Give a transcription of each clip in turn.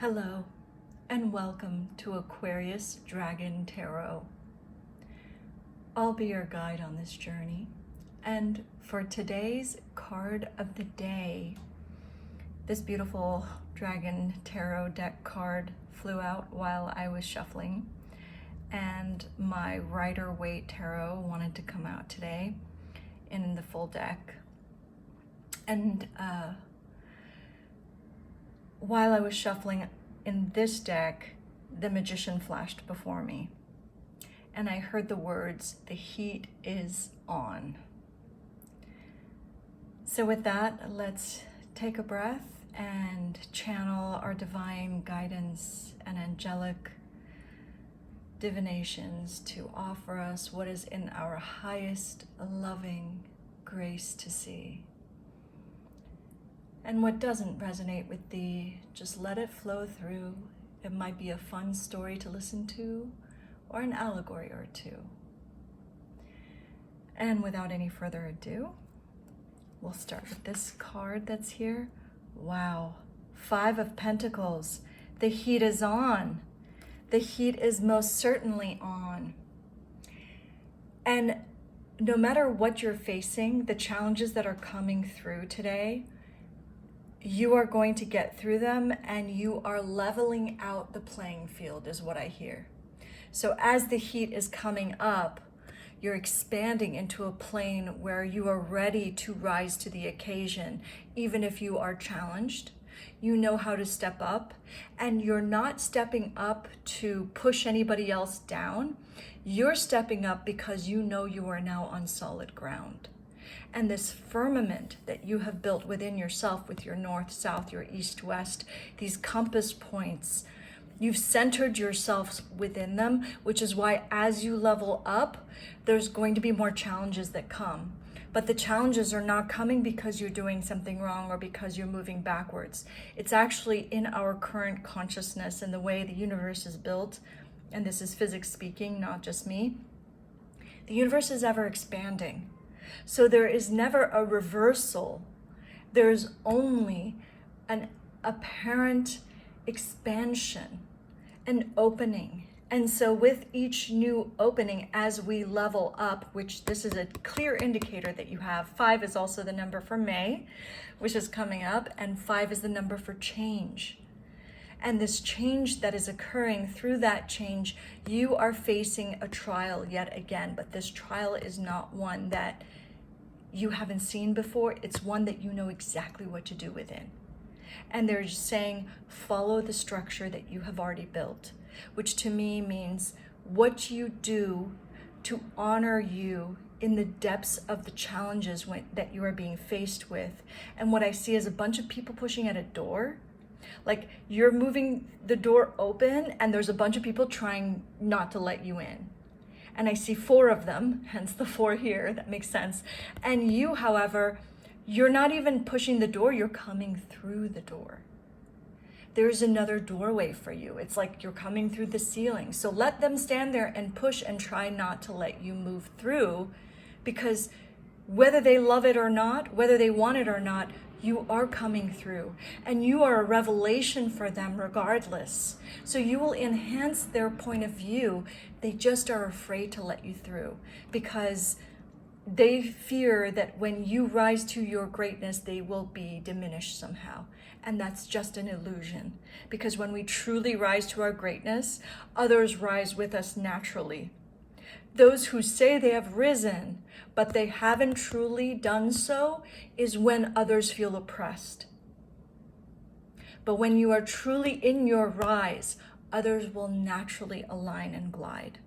Hello, and welcome to Aquarius Dragon Tarot. I'll be your guide on this journey, and for today's card of the day, this beautiful Dragon Tarot deck card flew out while I was shuffling, and my Rider-Waite Tarot wanted to come out today in the full deck. And while I was shuffling in this deck, the Magician flashed before me, and I heard the words, "The heat is on." So with that, let's take a breath and channel our divine guidance and angelic divinations to offer us what is in our highest loving grace to see. And what doesn't resonate with thee, just let it flow through. It might be a fun story to listen to, or an allegory or two. And without any further ado, we'll start with this card that's here. Wow, 5 of Pentacles. The heat is on. The heat is most certainly on. And no matter what you're facing, the challenges that are coming through today, you are going to get through them, and you are leveling out the playing field is what I hear. So as the heat is coming up, you're expanding into a plane where you are ready to rise to the occasion. Even if you are challenged, you know how to step up, and you're not stepping up to push anybody else down. You're stepping up because you know you are now on solid ground. And this firmament that you have built within yourself with your north, south, your east, west, these compass points, you've centered yourself within them, which is why as you level up, there's going to be more challenges that come. But the challenges are not coming because you're doing something wrong or because you're moving backwards. It's actually in our current consciousness and the way the universe is built, and this is physics speaking, not just me. The universe is ever expanding. So there is never a reversal. There's only an apparent expansion, an opening. And so with each new opening, as we level up, which this is a clear indicator that you have, 5 is also the number for May, which is coming up, and 5 is the number for change. And this change that is occurring, through that change, you are facing a trial yet again, but this trial is not one that you haven't seen before. It's one that you know exactly what to do within. And they're just saying, follow the structure that you have already built, which to me means what you do to honor you in the depths of the challenges that you are being faced with. And what I see is a bunch of people pushing at a door. Like you're moving the door open and there's a bunch of people trying not to let you in. And I see 4 of them, hence the 4 here, that makes sense. And you, however, you're not even pushing the door, you're coming through the door. There's another doorway for you. It's like you're coming through the ceiling. So let them stand there and push and try not to let you move through, because whether they love it or not, whether they want it or not, you are coming through, and you are a revelation for them regardless. So you will enhance their point of view. They just are afraid to let you through because they fear that when you rise to your greatness, they will be diminished somehow. And that's just an illusion, because when we truly rise to our greatness, others rise with us naturally. Those who say they have risen, but they haven't truly done so, is when others feel oppressed. But when you are truly in your rise, others will naturally align and glide.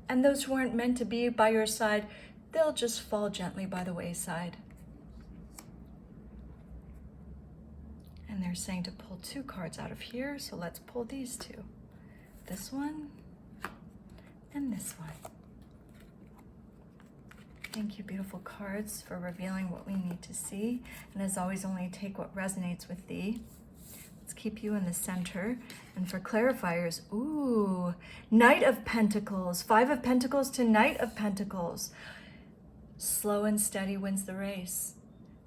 And those who aren't meant to be by your side, they'll just fall gently by the wayside. And they're saying to pull 2 cards out of here, so let's pull these 2. This one and this one. Thank you, beautiful cards, for revealing what we need to see. And as always, only take what resonates with thee. Let's keep you in the center. And for clarifiers, ooh, Knight of Pentacles. 5 of Pentacles to Knight of Pentacles. Slow and steady wins the race.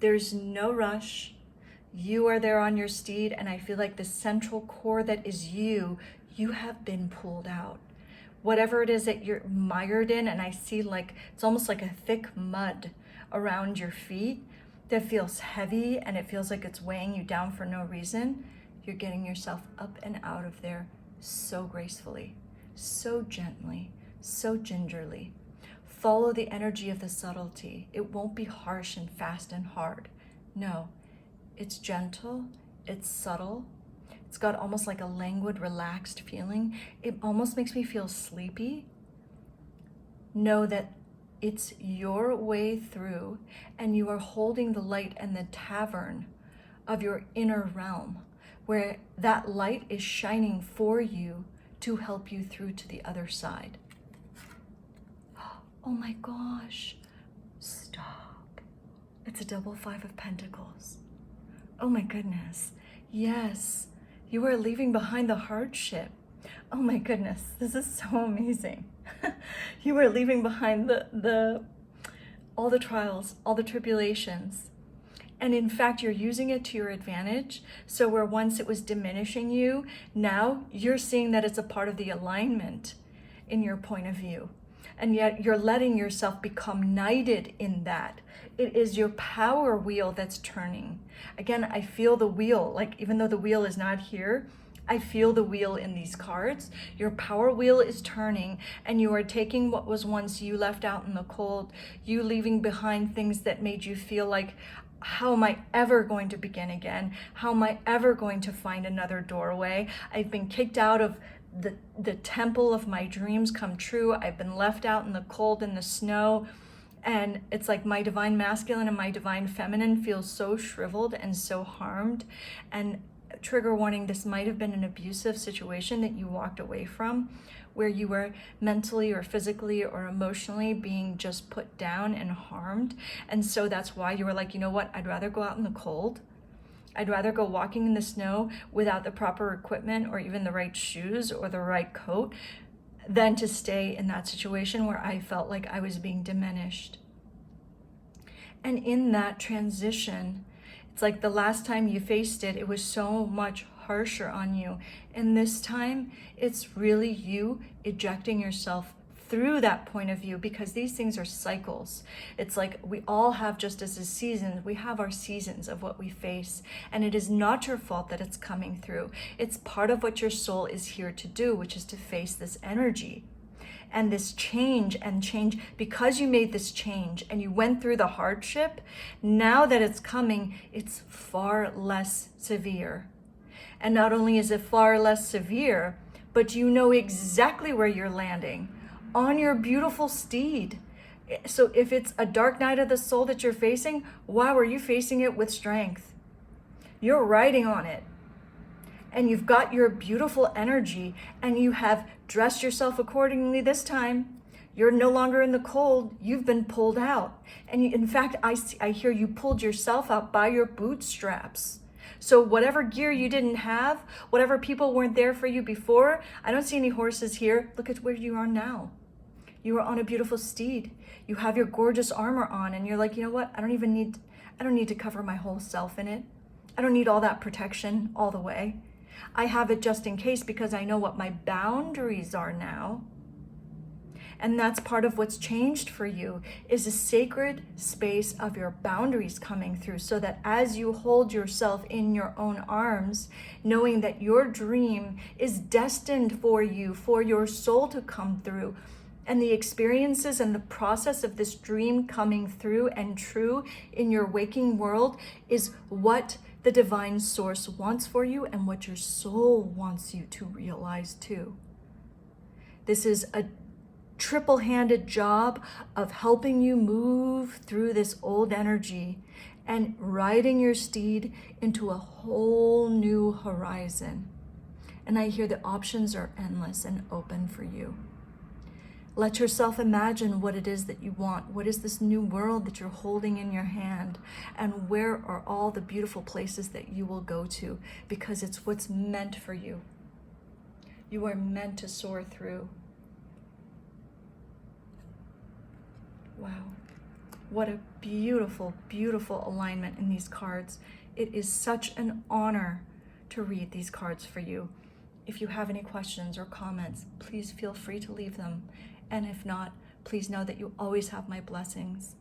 There's no rush. You are there on your steed, and I feel like the central core that is you have been pulled out. Whatever it is that you're mired in, and I see like, it's almost like a thick mud around your feet that feels heavy and it feels like it's weighing you down for no reason. You're getting yourself up and out of there so gracefully, so gently, so gingerly. Follow the energy of the subtlety. It won't be harsh and fast and hard. No, it's gentle, it's subtle. It's got almost like a languid, relaxed feeling. It almost makes me feel sleepy. Know that it's your way through, and you are holding the light and the tavern of your inner realm, where that light is shining for you to help you through to the other side. Oh my gosh, stop. It's a double 5 of Pentacles. Oh my goodness, yes. You are leaving behind the hardship. Oh my goodness, this is so amazing. You are leaving behind all the trials, all the tribulations. And in fact, you're using it to your advantage. So where once it was diminishing you, now you're seeing that it's a part of the alignment in your point of view. And yet you're letting yourself become knighted in that. It is your power wheel that's turning. Again, I feel the wheel, like even though the wheel is not here, I feel the wheel in these cards. Your power wheel is turning, and you are taking what was once you left out in the cold, you leaving behind things that made you feel like, how am I ever going to begin again? How am I ever going to find another doorway? I've been kicked out of the temple of my dreams come true. I've been left out in the cold and the snow. And it's like my divine masculine and my divine feminine feels so shriveled and so harmed. And trigger warning, this might have been an abusive situation that you walked away from, where you were mentally or physically or emotionally being just put down and harmed. And so that's why you were like, you know what, I'd rather go out in the cold. I'd rather go walking in the snow without the proper equipment or even the right shoes or the right coat than to stay in that situation where I felt like I was being diminished. And in that transition, it's like the last time you faced it, it was so much harsher on you. And this time, it's really you ejecting yourself through that point of view, because these things are cycles. It's like we all have, just as a season, we have our seasons of what we face, and it is not your fault that it's coming through. It's part of what your soul is here to do, which is to face this energy and this change because you made this change and you went through the hardship. Now that it's coming, it's far less severe. And not only is it far less severe, but you know exactly where you're landing, on your beautiful steed. So if it's a dark night of the soul that you're facing, wow, are you facing it with strength? You're riding on it. And you've got your beautiful energy, and you have dressed yourself accordingly this time. You're no longer in the cold. You've been pulled out. And in fact, I hear you pulled yourself out by your bootstraps. So whatever gear you didn't have, whatever people weren't there for you before, I don't see any horses here. Look at where you are now. You are on a beautiful steed. You have your gorgeous armor on, and you're like, you know what? I don't need to cover my whole self in it. I don't need all that protection all the way. I have it just in case, because I know what my boundaries are now. And that's part of what's changed for you, is a sacred space of your boundaries coming through, so that as you hold yourself in your own arms, knowing that your dream is destined for you, for your soul to come through, and the experiences and the process of this dream coming through and true in your waking world is what the divine source wants for you and what your soul wants you to realize too. This is a triple-handed job of helping you move through this old energy and riding your steed into a whole new horizon. And I hear the options are endless and open for you. Let yourself imagine what it is that you want. What is this new world that you're holding in your hand? And where are all the beautiful places that you will go to? Because it's what's meant for you. You are meant to soar through. Wow. What a beautiful, beautiful alignment in these cards. It is such an honor to read these cards for you. If you have any questions or comments, please feel free to leave them. And if not, please know that you always have my blessings.